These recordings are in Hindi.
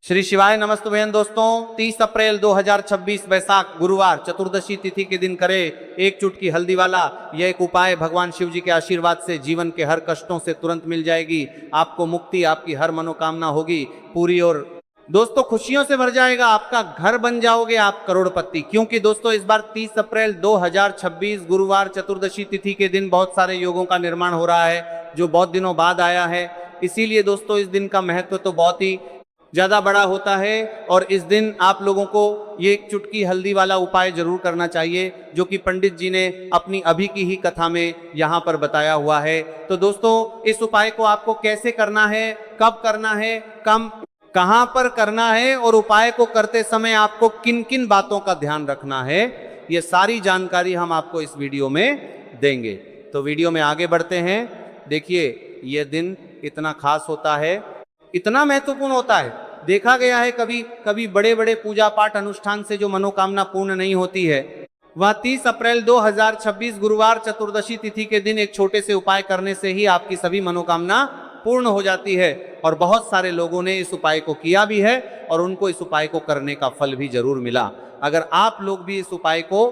श्री शिवाय नमस्ते बहन दोस्तों। 30 अप्रैल 2026 बैसाख गुरुवार चतुर्दशी तिथि के दिन करे एक चुटकी हल्दी वाला यह एक उपाय भगवान शिव जी के आशीर्वाद से जीवन के हर कष्टों से तुरंत मिल जाएगी। आपको मुक्ति, आपकी हर मनोकामना होगी पूरी और दोस्तों खुशियों से भर जाएगा। आपका घर बन जाओगे आप करोड़पति। क्योंकि दोस्तों इस बार 30 अप्रैल 2026 गुरुवार चतुर्दशी तिथि के दिन बहुत सारे योगों का निर्माण हो रहा है जो बहुत दिनों बाद आया है। इसीलिए दोस्तों इस दिन का महत्व तो बहुत ही ज़्यादा बड़ा होता है और इस दिन आप लोगों को ये एक चुटकी हल्दी वाला उपाय जरूर करना चाहिए जो कि पंडित जी ने अपनी अभी की ही कथा में यहाँ पर बताया हुआ है। तो दोस्तों इस उपाय को आपको कैसे करना है, कब करना है, कहाँ पर करना है और उपाय को करते समय आपको किन किन बातों का ध्यान रखना है, ये सारी जानकारी हम आपको इस वीडियो में देंगे। तो वीडियो में आगे बढ़ते हैं। देखिए ये दिन इतना खास होता है, इतना महत्वपूर्ण होता है। देखा गया है कभी कभी बड़े बड़े पूजा पाठ अनुष्ठान से जो मनोकामना पूर्ण नहीं होती है वह 30 अप्रैल 2026 गुरुवार चतुर्दशी तिथि के दिन एक छोटे से उपाय करने से ही आपकी सभी मनोकामना पूर्ण हो जाती है। और बहुत सारे लोगों ने इस उपाय को किया भी है और उनको इस उपाय को करने का फल भी जरूर मिला। अगर आप लोग भी इस उपाय को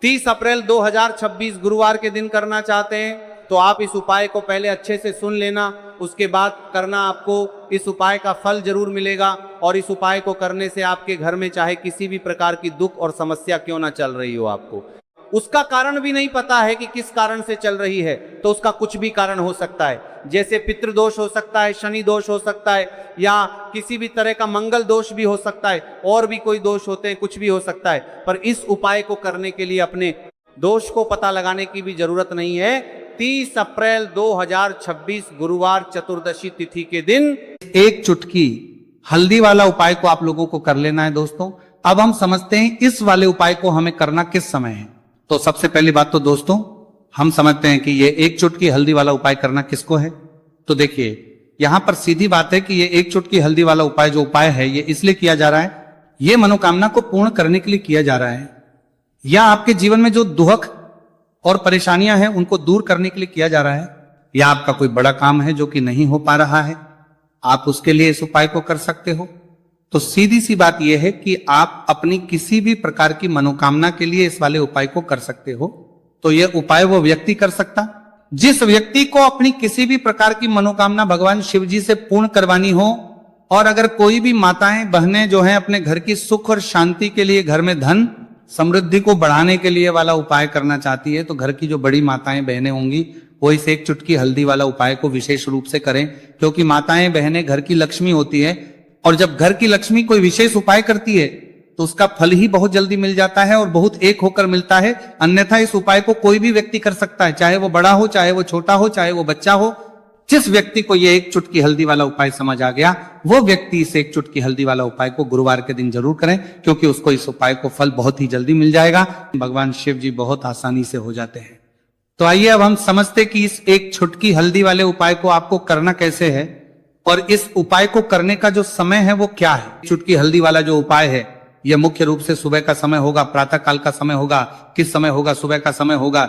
30 अप्रैल 2026 गुरुवार के दिन करना चाहते हैं तो आप इस उपाय को पहले अच्छे से सुन लेना, उसके बाद करना। आपको इस उपाय का फल जरूर मिलेगा और इस उपाय को करने से आपके घर में चाहे किसी भी प्रकार की दुख और समस्या क्यों ना चल रही हो, आपको उसका कारण भी नहीं पता है कि किस कारण से चल रही है, तो उसका कुछ भी कारण हो सकता है। जैसे पितृदोष हो सकता है, शनि दोष हो सकता है, या किसी भी तरह का मंगल दोष भी हो सकता है, और भी कोई दोष होते हैं, कुछ भी हो सकता है। पर इस उपाय को करने के लिए अपने दोष को पता लगाने की भी जरूरत नहीं है। 30 अप्रैल 2026 गुरुवार चतुर्दशी तिथि के दिन एक चुटकी हल्दी वाला उपाय को आप लोगों को कर लेना है। दोस्तों अब हम समझते हैं इस वाले उपाय को हमें करना किस समय है। तो सबसे पहली बात तो दोस्तों हम समझते हैं कि ये एक चुटकी हल्दी वाला उपाय करना किसको है। तो देखिए यहां पर सीधी बात है कि ये एक चुटकी हल्दी वाला उपाय जो उपाय है ये इसलिए किया जा रहा है, ये मनोकामना को पूर्ण करने के लिए किया जा रहा है, या आपके जीवन में जो दुख और परेशानियां हैं उनको दूर करने के लिए किया जा रहा है, या आपका कोई बड़ा काम है जो कि नहीं हो पा रहा है, आप उसके लिए इस उपाय को कर सकते हो। तो सीधी सी बात यह है कि आप अपनी किसी भी प्रकार की मनोकामना के लिए इस वाले उपाय को कर सकते हो। तो यह उपाय वो व्यक्ति कर सकता जिस व्यक्ति को अपनी किसी भी प्रकार की मनोकामना भगवान शिव जी से पूर्ण करवानी हो। और अगर कोई भी माताएं बहनें जो हैं अपने घर की सुख और शांति के लिए, घर में धन समृद्धि को बढ़ाने के लिए वाला उपाय करना चाहती है, तो घर की जो बड़ी माताएं बहनें होंगी वो इस एक चुटकी हल्दी वाला उपाय को विशेष रूप से करें। क्योंकि माताएं बहनें घर की लक्ष्मी होती है और जब घर की लक्ष्मी कोई विशेष उपाय करती है तो उसका फल ही बहुत जल्दी मिल जाता है और बहुत एक होकर मिलता है। अन्यथा इस उपाय को कोई भी व्यक्ति कर सकता है, चाहे वो बड़ा हो, चाहे वो छोटा हो, चाहे वो बच्चा हो। जिस व्यक्ति को ये एक चुटकी हल्दी वाला उपाय समझ आ गया वो व्यक्ति इस एक चुटकी हल्दी वाला उपाय को गुरुवार के दिन जरूर करें, क्योंकि उसको इस उपाय को फल बहुत ही जल्दी मिल जाएगा। भगवान शिव जी बहुत आसानी से हो जाते हैं। तो आइए अब हम समझते कि इस एक चुटकी हल्दी वाले उपाय को आपको करना कैसे है और इस उपाय को करने का जो समय है वो क्या है। चुटकी हल्दी वाला जो उपाय है यह मुख्य रूप से सुबह का समय होगा, प्रातः काल का समय होगा। किस समय होगा? सुबह का समय होगा।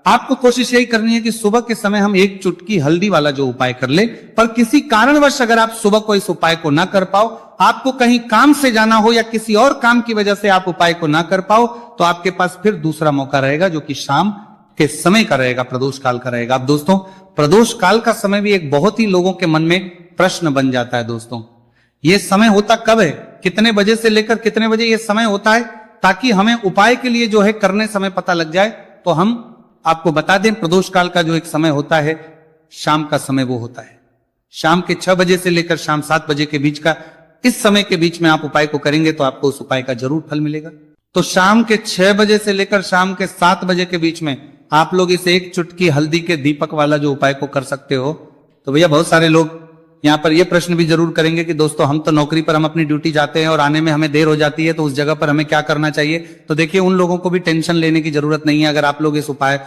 आपको कोशिश यही करनी है कि सुबह के समय हम एक चुटकी हल्दी वाला जो उपाय कर ले। पर किसी कारणवश अगर आप सुबह को इस उपाय को ना कर पाओ, आपको कहीं काम से जाना हो या किसी और काम की वजह से आप उपाय को ना कर पाओ, तो आपके पास फिर दूसरा मौका रहेगा जो कि शाम के समय का रहेगा, प्रदोष काल का रहेगा। अब दोस्तों प्रदोष काल का समय भी एक बहुत ही लोगों के मन में प्रश्न बन जाता है। दोस्तों ये समय होता कब है, कितने बजे से लेकर कितने बजे ये समय होता है, ताकि हमें उपाय के लिए जो है करने समय पता लग जाए। तो हम आपको बता दें प्रदोष काल का जो एक समय होता है शाम का समय वो होता है शाम के 6 बजे से लेकर शाम 7 बजे के बीच का। इस समय के बीच में आप उपाय को करेंगे तो आपको उस उपाय का जरूर फल मिलेगा। तो शाम के 6 बजे से लेकर शाम के 7 बजे के बीच में आप लोग इस एक चुटकी हल्दी के दीपक वाला जो उपाय को कर सकते हो। तो भैया बहुत सारे लोग यहाँ पर ये प्रश्न भी जरूर करेंगे कि दोस्तों हम तो नौकरी पर हम अपनी ड्यूटी जाते हैं और आने में हमें देर हो जाती है, तो उस जगह पर हमें क्या करना चाहिए। तो देखिए उन लोगों को भी टेंशन लेने की जरूरत नहीं है। अगर आप लोग इस उपाय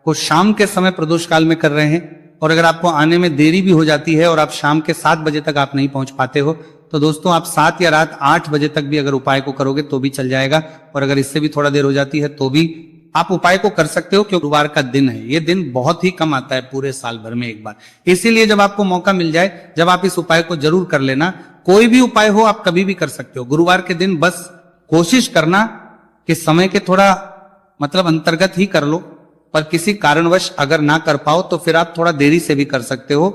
को शाम के समय प्रदोष काल में कर रहे हैं और अगर आपको आने में देरी भी हो जाती है और आप शाम के 7 बजे तक आप नहीं पहुंच पाते हो, तो दोस्तों आप 7 या रात 8 बजे तक भी अगर उपाय को करोगे तो भी चल जाएगा। और अगर इससे भी थोड़ा देर हो जाती है तो भी आप उपाय को कर सकते हो, क्योंकि गुरुवार का दिन है। ये दिन बहुत ही कम आता है पूरे साल भर में एक बार। इसीलिए जब आपको मौका मिल जाए, जब आप इस उपाय को जरूर कर लेना, कोई भी उपाय हो आप कभी भी कर सकते हो। गुरुवार के दिन बस कोशिश करना कि समय के थोड़ा मतलब अंतर्गत ही कर लो, पर किसी कारणवश अगर ना कर पाओ तो फिर आप थोड़ा देरी से भी कर सकते हो,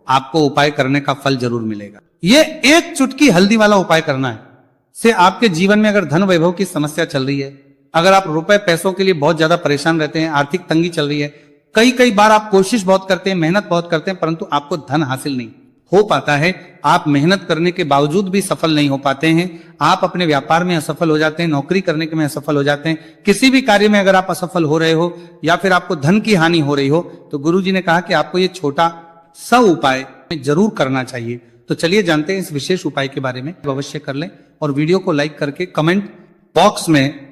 आपको उपाय करने का फल जरूर मिलेगा। ये एक चुटकी हल्दी वाला उपाय करना है से आपके जीवन में अगर धन वैभव की समस्या चल रही है, अगर आप रुपए पैसों के लिए बहुत ज्यादा परेशान रहते हैं, आर्थिक तंगी चल रही है, कई बार आप कोशिश बहुत करते हैं, मेहनत बहुत करते हैं, परंतु आपको धन हासिल नहीं हो पाता है, आप मेहनत करने के बावजूद भी सफल नहीं हो पाते हैं, आप अपने व्यापार में असफल हो जाते हैं, नौकरी करने के में असफल हो जाते हैं, किसी भी कार्य में अगर आप असफल हो रहे हो या फिर आपको धन की हानि हो रही हो, तो गुरुजी ने कहा कि आपको ये छोटा सा उपाय जरूर करना चाहिए। तो चलिए जानते हैं इस विशेष उपाय के बारे में। अवश्य कर लें और वीडियो को लाइक करके कमेंट बॉक्स में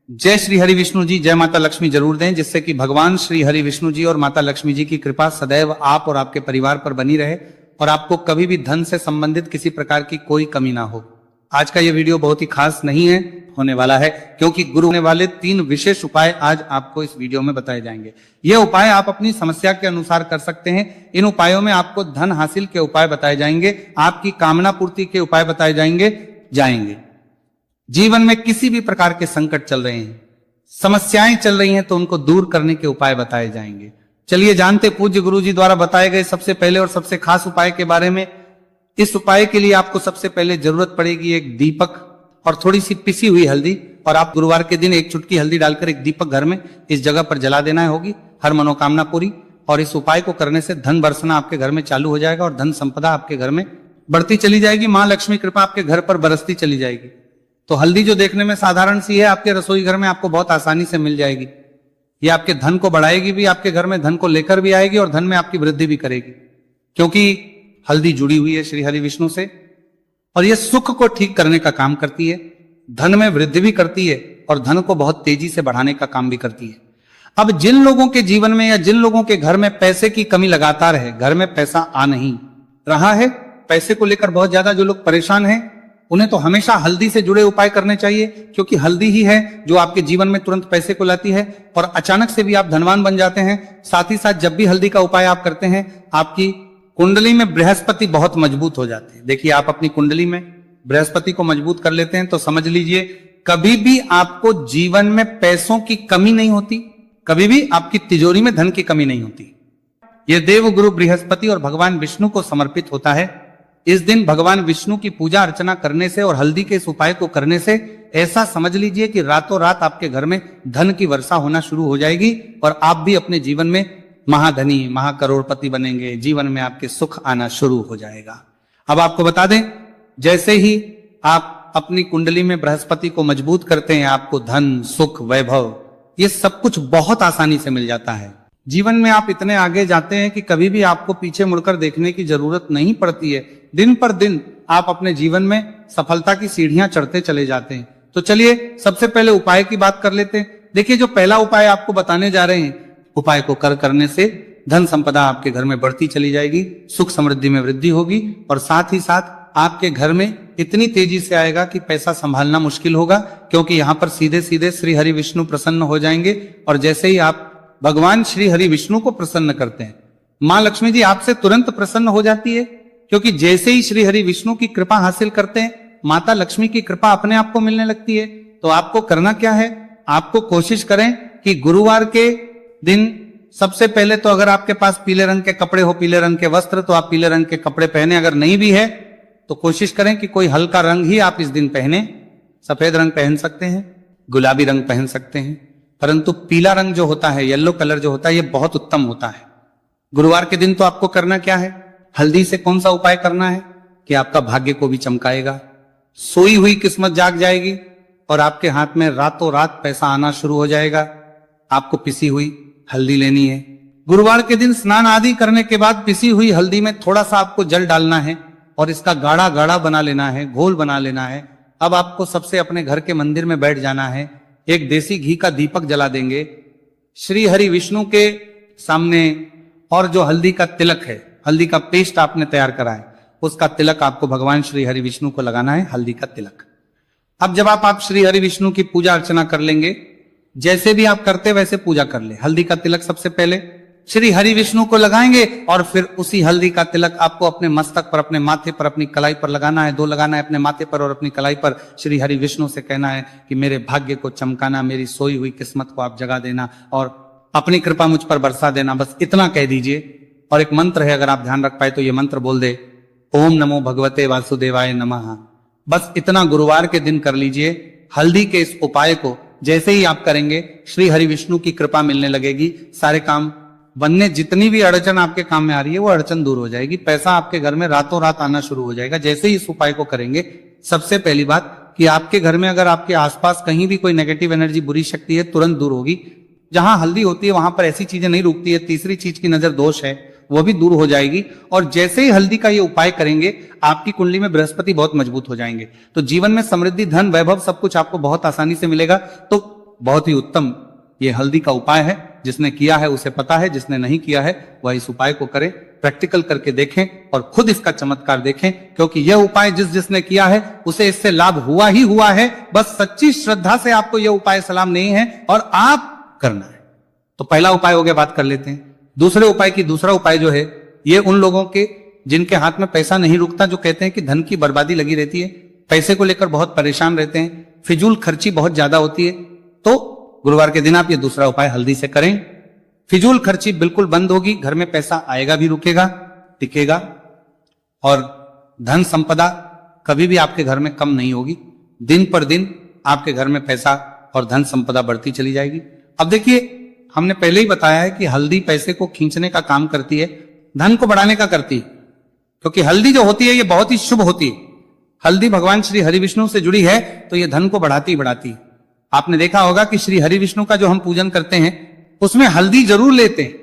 जय श्री हरि विष्णु जी, जय माता लक्ष्मी जरूर दें, जिससे कि भगवान श्री हरि विष्णु जी और माता लक्ष्मी जी की कृपा सदैव आप और आपके परिवार पर बनी रहे और आपको कभी भी धन से संबंधित किसी प्रकार की कोई कमी ना हो। आज का ये वीडियो बहुत ही खास नहीं है होने वाला है, क्योंकि गुरु होने वाले 3 विशेष उपाय आज आपको इस वीडियो में बताए जाएंगे। ये उपाय आप अपनी समस्या के अनुसार कर सकते हैं। इन उपायों में आपको धन हासिल के उपाय बताए जाएंगे, आपकी कामना पूर्ति के उपाय बताए जाएंगे। जीवन में किसी भी प्रकार के संकट चल रहे हैं, समस्याएं चल रही हैं, तो उनको दूर करने के उपाय बताए जाएंगे। चलिए जानते पूज्य गुरु जी द्वारा बताए गए सबसे पहले और सबसे खास उपाय के बारे में। इस उपाय के लिए आपको सबसे पहले जरूरत पड़ेगी एक दीपक और थोड़ी सी पिसी हुई हल्दी, और आप गुरुवार के दिन 1 चुटकी हल्दी डालकर एक दीपक घर में इस जगह पर जला देना होगी, हर मनोकामना पूरी। और इस उपाय को करने से धन बरसना आपके घर में चालू हो जाएगा और धन संपदा आपके घर में बढ़ती चली जाएगी, मां लक्ष्मी कृपा आपके घर पर बरसती चली जाएगी। तो हल्दी जो देखने में साधारण सी है, आपके रसोई घर में आपको बहुत आसानी से मिल जाएगी। ये आपके धन को बढ़ाएगी भी, आपके घर में धन को लेकर भी आएगी और धन में आपकी वृद्धि भी करेगी, क्योंकि हल्दी जुड़ी हुई है श्री हरि विष्णु से और यह सुख को ठीक करने का काम करती है, धन में वृद्धि भी करती है और धन को बहुत तेजी से बढ़ाने का काम भी करती है। अब जिन लोगों के जीवन में या जिन लोगों के घर में पैसे की कमी लगातार है, घर में पैसा आ नहीं रहा है, पैसे को लेकर बहुत ज्यादा जो लोग परेशान हैं, उन्हें तो हमेशा हल्दी से जुड़े उपाय करने चाहिए, क्योंकि हल्दी ही है जो आपके जीवन में तुरंत पैसे को लाती है और अचानक से भी आप धनवान बन जाते हैं। साथ ही साथ जब भी हल्दी का उपाय आप करते हैं, आपकी कुंडली में बृहस्पति बहुत मजबूत हो जाते हैं। देखिए, आप अपनी कुंडली में बृहस्पति को मजबूत कर लेते हैं तो समझ लीजिए कभी भी आपको जीवन में पैसों की कमी नहीं होती, कभी भी आपकी तिजोरी में धन की कमी नहीं होती। यह देवगुरु बृहस्पति और भगवान विष्णु को समर्पित होता है। इस दिन भगवान विष्णु की पूजा अर्चना करने से और हल्दी के इस उपाय को करने से ऐसा समझ लीजिए कि रातों रात आपके घर में धन की वर्षा होना शुरू हो जाएगी और आप भी अपने जीवन में महाधनी महाकरोड़पति बनेंगे, जीवन में आपके सुख आना शुरू हो जाएगा। अब आपको बता दें, जैसे ही आप अपनी कुंडली में बृहस्पति को मजबूत करते हैं, आपको धन सुख वैभव ये सब कुछ बहुत आसानी से मिल जाता है। जीवन में आप इतने आगे जाते हैं कि कभी भी आपको पीछे मुड़कर देखने की जरूरत नहीं पड़ती है। दिन पर दिन आप अपने जीवन में सफलता की सीढ़ियां चढ़ते चले जाते हैं। तो चलिए सबसे पहले उपाय की बात कर लेते हैं। देखिए, जो पहला उपाय आपको बताने जा रहे हैं, उपाय को करने से धन संपदा आपके घर में बढ़ती चली जाएगी, सुख समृद्धि में वृद्धि होगी और साथ ही साथ आपके घर में इतनी तेजी से आएगा कि पैसा संभालना मुश्किल होगा, क्योंकि यहाँ पर सीधे सीधे श्री हरि विष्णु प्रसन्न हो जाएंगे। और जैसे ही आप भगवान श्री हरि विष्णु को प्रसन्न करते हैं, मां लक्ष्मी जी आपसे तुरंत प्रसन्न हो जाती है, क्योंकि जैसे ही श्री हरि विष्णु की कृपा हासिल करते हैं, माता लक्ष्मी की कृपा अपने आप को मिलने लगती है। तो आपको करना क्या है, आपको कोशिश करें कि गुरुवार के दिन सबसे पहले तो अगर आपके पास पीले रंग के कपड़े हो, पीले रंग के वस्त्र, तो आप पीले रंग के कपड़े पहने। अगर नहीं भी है तो कोशिश करें कि कोई हल्का रंग ही आप इस दिन पहने। सफेद रंग पहन सकते हैं, गुलाबी रंग पहन सकते हैं, परंतु पीला रंग जो होता है, येलो कलर जो होता है, ये बहुत उत्तम होता है। गुरुवार के दिन तो आपको करना क्या है, हल्दी से कौन सा उपाय करना है कि आपका भाग्य को भी चमकाएगा, सोई हुई किस्मत जाग जाएगी और आपके हाथ में रातों रात पैसा आना शुरू हो जाएगा। आपको पिसी हुई हल्दी लेनी है। गुरुवार के दिन स्नान आदि करने के बाद पिसी हुई हल्दी में थोड़ा सा आपको जल डालना है और इसका गाढ़ा गाढ़ा बना लेना है, घोल बना लेना है। अब आपको सबसे अपने घर के मंदिर में बैठ जाना है, एक देसी घी का दीपक जला देंगे श्री हरि विष्णु के सामने, और जो हल्दी का तिलक है, हल्दी का पेस्ट आपने तैयार करा है, उसका तिलक आपको भगवान श्री हरि विष्णु को लगाना है, हल्दी का तिलक। अब जब आप श्री हरि विष्णु की पूजा अर्चना कर लेंगे, जैसे भी आप करते वैसे पूजा कर ले। हल्दी का तिलक सबसे पहले श्री हरि विष्णु को लगाएंगे और फिर उसी हल्दी का तिलक आपको अपने मस्तक पर, अपने माथे पर, अपनी कलाई पर लगाना है। 2 लगाना है अपने माथे पर और अपनी कलाई पर। श्री हरि विष्णु से कहना है कि मेरे भाग्य को चमकाना, मेरी सोई हुई किस्मत को आप जगा देना और अपनी कृपा मुझ पर बरसा देना। बस इतना कह दीजिए। और एक मंत्र है, अगर आप ध्यान रख पाए तो ये मंत्र बोल दे, ओम नमो भगवते वासुदेवाय नमः। बस इतना गुरुवार के दिन कर लीजिए। हल्दी के इस उपाय को जैसे ही आप करेंगे, श्री हरि विष्णु की कृपा मिलने लगेगी। सारे काम बनने, जितनी भी अड़चन आपके काम में आ रही है वो अड़चन दूर हो जाएगी। पैसा आपके घर में रातों रात आना शुरू हो जाएगा जैसे ही इस उपाय को करेंगे। सबसे पहली बात कि आपके घर में अगर आपके आसपास कहीं भी कोई नेगेटिव एनर्जी, बुरी शक्ति है, तुरंत दूर होगी। जहां हल्दी होती है वहां पर ऐसी चीजें नहीं रुकती है। तीसरी चीज की नजर दोष है, वो भी दूर हो जाएगी। और जैसे ही हल्दी का ये उपाय करेंगे, आपकी कुंडली में बृहस्पति बहुत मजबूत हो जाएंगे। तो जीवन में समृद्धि, धन, वैभव सब कुछ आपको बहुत आसानी से मिलेगा। तो बहुत ही उत्तम ये हल्दी का उपाय है। जिसने किया है उसे पता है, जिसने नहीं किया है वह इस उपाय को करे, प्रैक्टिकल करके देखें और खुद इसका चमत्कार देखें। क्योंकि यह उपाय जिसने किया है उसे इससे लाभ हुआ ही हुआ है। बस सच्ची श्रद्धा से आपको यह उपाय सलाम नहीं है और आप करना है। तो पहला उपाय हो गया, बात कर लेते हैं दूसरे उपाय की। दूसरा उपाय जो है ये उन लोगों के जिनके हाथ में पैसा नहीं रुकता, जो कहते हैं कि धन की बर्बादी लगी रहती है, पैसे को लेकर बहुत परेशान रहते हैं, फिजूल खर्ची बहुत ज्यादा होती है। तो गुरुवार के दिन आप ये दूसरा उपाय हल्दी से करें। फिजूल खर्ची बिल्कुल बंद होगी, घर में पैसा आएगा भी, रुकेगा, टिकेगा और धन संपदा कभी भी आपके घर में कम नहीं होगी। दिन पर दिन आपके घर में पैसा और धन संपदा बढ़ती चली जाएगी। अब देखिए, हमने पहले ही बताया है कि हल्दी पैसे को खींचने का काम करती है, धन को बढ़ाने का करती है। क्योंकि हल्दी जो होती है ये बहुत ही शुभ होती है। हल्दी भगवान श्री हरि विष्णु से जुड़ी है तो ये धन को बढ़ाती बढ़ाती है। आपने देखा होगा कि श्री हरि विष्णु का जो हम पूजन करते हैं उसमें हल्दी जरूर लेते हैं।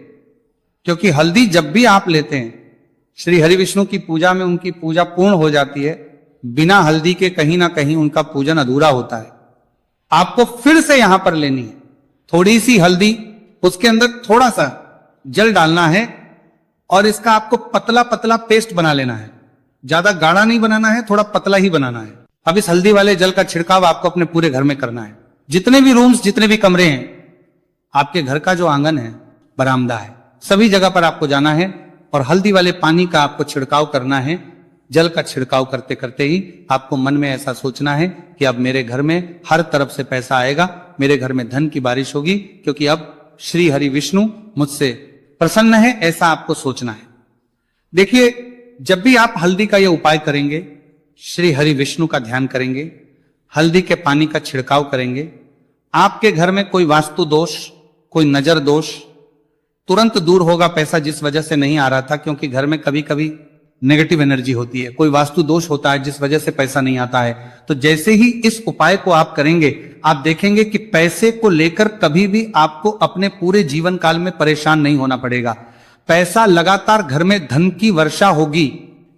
क्योंकि हल्दी जब भी आप लेते हैं, श्री हरि विष्णु की पूजा में उनकी पूजा पूर्ण हो जाती है। बिना हल्दी के कहीं ना कहीं उनका पूजन अधूरा होता है। आपको फिर से यहां पर लेनी है थोड़ी सी हल्दी, उसके अंदर थोड़ा सा जल डालना है और इसका आपको पतला पतला पेस्ट बना लेना है। ज्यादा गाढ़ा नहीं बनाना है, थोड़ा पतला ही बनाना है। अब इस हल्दी वाले जल का छिड़काव आपको अपने पूरे घर में करना है। जितने भी रूम्स, जितने भी कमरे हैं, आपके घर का जो आंगन है, बरामदा है, सभी जगह पर आपको जाना है और हल्दी वाले पानी का आपको छिड़काव करना है। जल का छिड़काव करते करते ही आपको मन में ऐसा सोचना है कि अब मेरे घर में हर तरफ से पैसा आएगा, मेरे घर में धन की बारिश होगी, क्योंकि अब श्री हरि विष्णु मुझसे प्रसन्न है, ऐसा आपको सोचना है। देखिए, जब भी आप हल्दी का यह उपाय करेंगे, श्री हरि विष्णु का ध्यान करेंगे, हल्दी के पानी का छिड़काव करेंगे, आपके घर में कोई वास्तु दोष, कोई नजर दोष तुरंत दूर होगा। पैसा जिस वजह से नहीं आ रहा था, क्योंकि घर में कभी कभी नेगेटिव एनर्जी होती है, कोई वास्तु दोष होता है जिस वजह से पैसा नहीं आता है। तो जैसे ही इस उपाय को आप करेंगे, आप देखेंगे कि पैसे को लेकर कभी भी आपको अपने पूरे जीवन काल में परेशान नहीं होना पड़ेगा। पैसा लगातार घर में, धन की वर्षा होगी,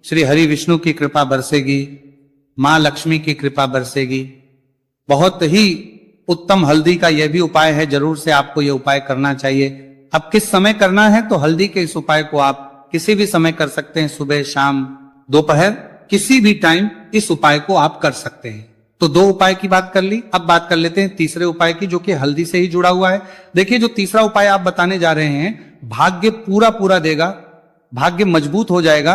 श्री हरि विष्णु की कृपा बरसेगी, मां लक्ष्मी की कृपा बरसेगी। बहुत ही उत्तम हल्दी का यह भी उपाय है, जरूर से आपको यह उपाय करना चाहिए। अब किस समय करना है, तो हल्दी के इस उपाय को आप किसी भी समय कर सकते हैं, सुबह, शाम, दोपहर, किसी भी टाइम इस उपाय को आप कर सकते हैं। तो 2 उपाय की बात कर ली। अब बात कर लेते हैं तीसरे उपाय की, जो कि हल्दी से ही जुड़ा हुआ है। देखिए, जो तीसरा उपाय आप बताने जा रहे हैं, भाग्य पूरा पूरा देगा, भाग्य मजबूत हो जाएगा,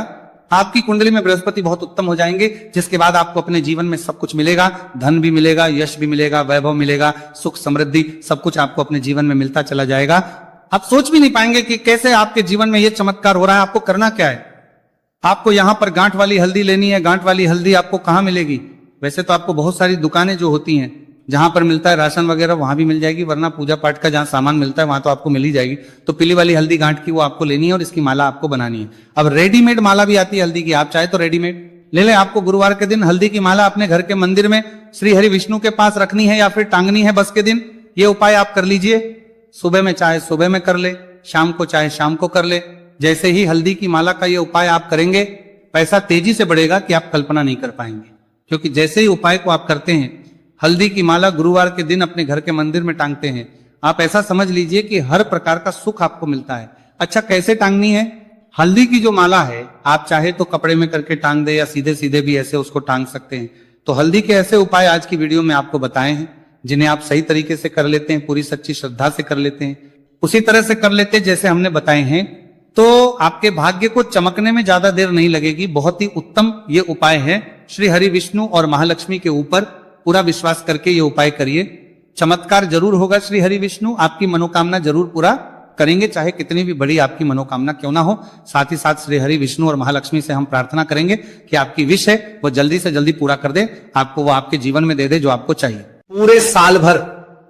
आपकी कुंडली में बृहस्पति बहुत उत्तम हो जाएंगे, जिसके बाद आपको अपने जीवन में सब कुछ मिलेगा, धन भी मिलेगा, यश भी मिलेगा, वैभव मिलेगा, सुख समृद्धि सब कुछ आपको अपने जीवन में मिलता चला जाएगा। आप सोच भी नहीं पाएंगे कि कैसे आपके जीवन में यह चमत्कार हो रहा है। आपको करना क्या है, आपको यहां पर गांठ वाली हल्दी लेनी है। गांठ वाली हल्दी आपको कहां मिलेगी? वैसे तो आपको बहुत सारी दुकानें जो होती हैं, जहां पर मिलता है राशन वगैरह, वहां भी मिल जाएगी, वरना पूजा पाठ का जहां सामान मिलता है वहां तो आपको मिल ही जाएगी। तो पीली वाली हल्दी गांठ की वो आपको लेनी है और इसकी माला आपको बनानी है। अब रेडीमेड माला भी आती है हल्दी की, आप चाहे तो रेडीमेड ले लें। आपको गुरुवार के दिन हल्दी की माला अपने घर के मंदिर में श्री हरि विष्णु के पास रखनी है या फिर टांगनी है बस के दिन। ये उपाय आप कर लीजिए। सुबह में चाहे सुबह में कर ले, शाम को चाहे शाम को कर ले। जैसे ही हल्दी की माला का ये उपाय आप करेंगे, पैसा तेजी से बढ़ेगा कि आप कल्पना नहीं कर पाएंगे। क्योंकि जैसे ही उपाय को आप करते हैं, हल्दी की माला गुरुवार के दिन अपने घर के मंदिर में टांगते हैं, आप ऐसा समझ लीजिए कि हर प्रकार का सुख आपको मिलता है। अच्छा, कैसे टांगनी है? हल्दी की जो माला है, आप चाहे तो कपड़े में करके टांग दे या सीधे सीधे भी ऐसे उसको टांग सकते हैं। तो हल्दी के ऐसे उपाय आज की वीडियो में आपको बताए हैं, जिन्हें आप सही तरीके से कर लेते हैं, पूरी सच्ची श्रद्धा से कर लेते हैं, उसी तरह से कर लेते जैसे हमने बताए हैं, तो आपके भाग्य को चमकने में ज्यादा देर नहीं लगेगी। बहुत ही उत्तम ये उपाय है। श्री हरि विष्णु और महालक्ष्मी के ऊपर पूरा विश्वास करके ये उपाय करिए, चमत्कार जरूर होगा। श्री हरि विष्णु आपकी मनोकामना जरूर पूरा करेंगे, चाहे कितनी भी बड़ी आपकी मनोकामना क्यों ना हो। साथ ही साथ श्री हरि विष्णु और महालक्ष्मी से हम प्रार्थना करेंगे कि आपकी विश है वो जल्दी से जल्दी पूरा कर दे, आपको वो आपके जीवन में दे दे जो आपको चाहिए। पूरे साल भर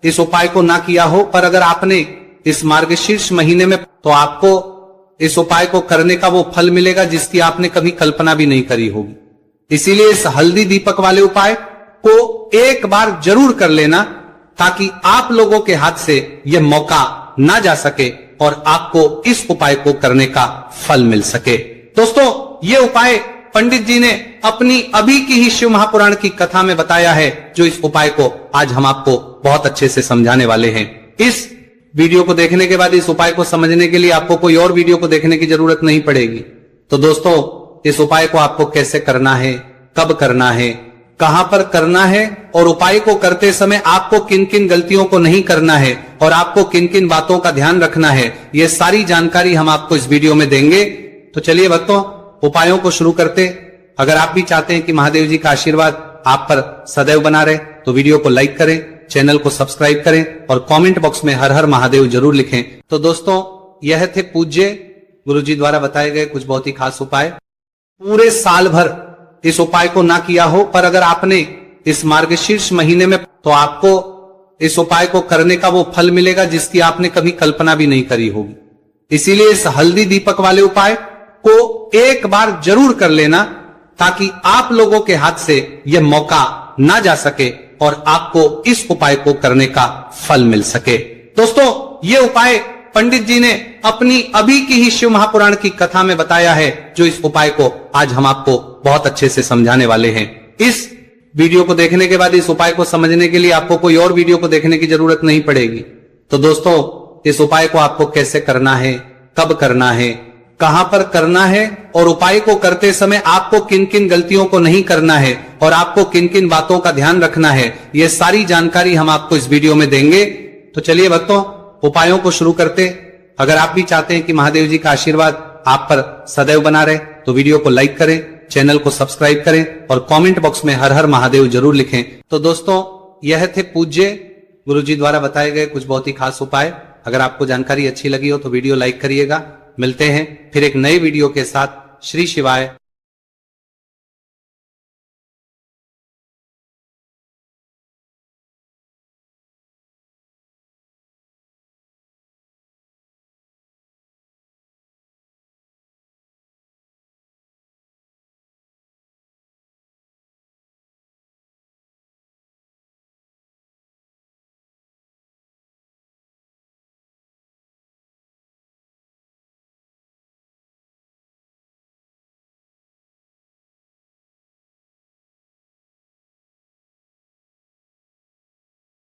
इस उपाय को ना किया हो, पर अगर आपने इस मार्गशीर्ष महीने में, तो आपको इस उपाय को करने का वो फल मिलेगा जिसकी आपने कभी कल्पना भी नहीं करी होगी। इसीलिए इस हल्दी दीपक वाले उपाय को एक बार जरूर कर लेना, ताकि आप लोगों के हाथ से यह मौका ना जा सके और आपको इस उपाय को करने का फल मिल सके। दोस्तों, ये उपाय पंडित जी ने अपनी अभी की ही शिव महापुराण की कथा में बताया है, जो इस उपाय को आज हम आपको बहुत अच्छे से समझाने वाले हैं। इस वीडियो को देखने के बाद इस उपाय को समझने के लिए आपको कोई और वीडियो को देखने की जरूरत नहीं पड़ेगी। तो दोस्तों, इस उपाय को आपको कैसे करना है, कब करना है, कहां पर करना है, और उपाय को करते समय आपको किन किन गलतियों को नहीं करना है और आपको किन किन बातों का ध्यान रखना है, ये सारी जानकारी हम आपको इस वीडियो में देंगे। तो चलिए भक्तों, उपायों को शुरू करते। अगर आप भी चाहते हैं कि महादेव जी का आशीर्वाद आप पर सदैव बना रहे, तो वीडियो को लाइक करें, चैनल को सब्सक्राइब करें और कमेंट बॉक्स में हर हर महादेव जरूर लिखें। तो दोस्तों, यह थे पूज्य गुरुजी द्वारा बताए गए कुछ बहुत ही खास उपाय। पूरे साल भर इस उपाय को ना किया हो, पर अगर आपने इस मार्गशीर्ष महीने में, तो आपको इस उपाय को करने का वो फल मिलेगा जिसकी आपने कभी कल्पना भी नहीं करी होगी। इसीलिए इस हल्दी दीपक वाले उपाय को एक बार जरूर कर लेना, ताकि आप लोगों के हाथ से यह मौका ना जा सके और आपको इस उपाय को करने का फल मिल सके। दोस्तों, ये उपाय पंडित जी ने अपनी अभी की ही शिव महापुराण की कथा में बताया है, जो इस उपाय को आज हम आपको बहुत अच्छे से समझाने वाले हैं। इस वीडियो को देखने के बाद इस उपाय को समझने के लिए आपको कोई और वीडियो को देखने की जरूरत नहीं पड़ेगी। तो दोस्तों, इस उपाय को आपको कैसे करना है, कब करना है, कहां पर करना है, और उपाय को करते समय आपको किन किन गलतियों को नहीं करना है और आपको किन किन बातों का ध्यान रखना है, ये सारी जानकारी हम आपको इस वीडियो में देंगे। तो चलिए भक्तों, उपायों को शुरू करते। अगर आप भी चाहते हैं कि महादेव जी का आशीर्वाद आप पर सदैव बना रहे, तो वीडियो को लाइक करें, चैनल को सब्सक्राइब करें और कमेंट बॉक्स में हर हर महादेव जरूर लिखें। तो दोस्तों, यह थे पूज्य गुरुजी द्वारा बताए गए कुछ बहुत ही खास उपाय। अगर आपको जानकारी अच्छी लगी हो तो वीडियो लाइक करिएगा। मिलते हैं फिर एक नए वीडियो के साथ। श्री शिवाय।